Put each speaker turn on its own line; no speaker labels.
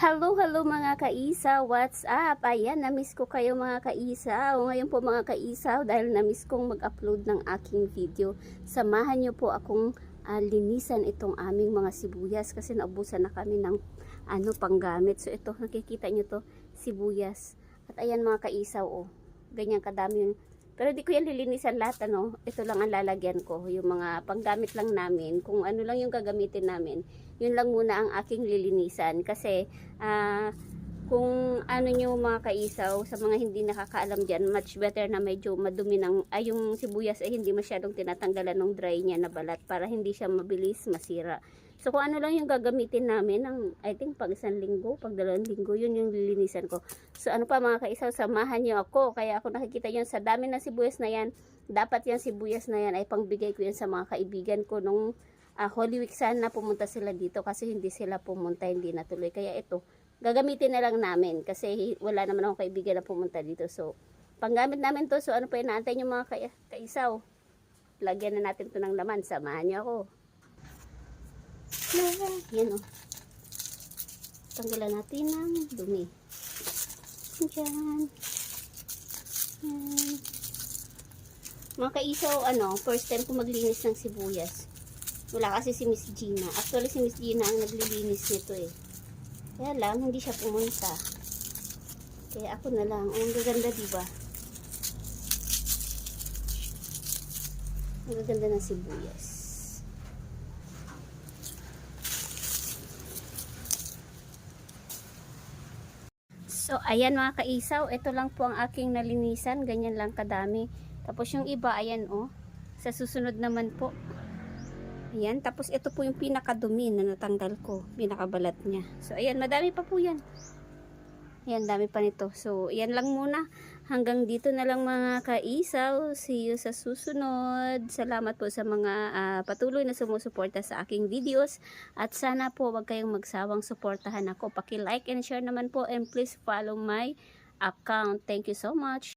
Hello, hello mga kaisaw, what's up? Ayan, namiss ko kayo mga kaisaw. Ngayon po mga kaisaw, dahil namiss kong mag-upload ng aking video, samahan nyo po akong linisan itong aming mga sibuyas kasi naubusan na kami ng panggamit. So ito, nakikita nyo to, sibuyas. At ayan mga kaisaw, oh, ganyan kadami. Pero di ko yan lilinisan lahat, ito lang ang lalagyan ko, yung mga panggamit lang namin, kung ano lang yung gagamitin namin, yun lang muna ang aking lilinisan. Kasi kung ano nyo mga kaisaw, sa mga hindi nakakaalam dyan, much better na medyo madumi yung sibuyas ay hindi masyadong tinatanggalan ng dry niya na balat para hindi siya mabilis masira. So kung ano lang yung gagamitin namin, I think pag 1 linggo, pag 2 linggo, yun yung lilinisan ko. So ano pa mga kaisaw, samahan nyo ako. Kaya ako nakikita yun sa dami ng sibuyas na yan, dapat yung sibuyas na yan ay pangbigay ko yan sa mga kaibigan ko nung Holy Week. Sana pumunta sila dito kasi hindi sila pumunta, hindi natuloy. Kaya ito, gagamitin na lang namin kasi wala naman akong kaibigan na pumunta dito. So panggamit namin to. So ano pa yung naantay yung mga kaisaw, lagyan na natin to ng laman. Samahan nyo ako. Yan o. Tanggalan natin ng dumi. Diyan. Yan. Mga kaisaw, first time ko maglinis ng sibuyas. Wala kasi si Miss Gina. Actually, si Miss Gina ang naglilinis nito eh. Kaya lang, hindi siya pumunta. Kaya ako na lang. Ang gaganda, diba? Ang gaganda ng sibuyas. So, ayan mga kaisaw, ito lang po ang aking nalinisan, ganyan lang kadami. Tapos yung iba, ayan sa susunod naman po. Ayan, tapos ito po yung pinakadumi na natanggal ko, pinakabalat niya. So, ayan, madami pa po yan. Ayan, dami pa nito. So, ayan lang muna. Hanggang dito na lang mga kaisaw. See you sa susunod. Salamat po sa mga patuloy na sumusuporta sa aking videos. At sana po wag kayong magsawang suportahan ako. Paki-like and share naman po. And please follow my account. Thank you so much.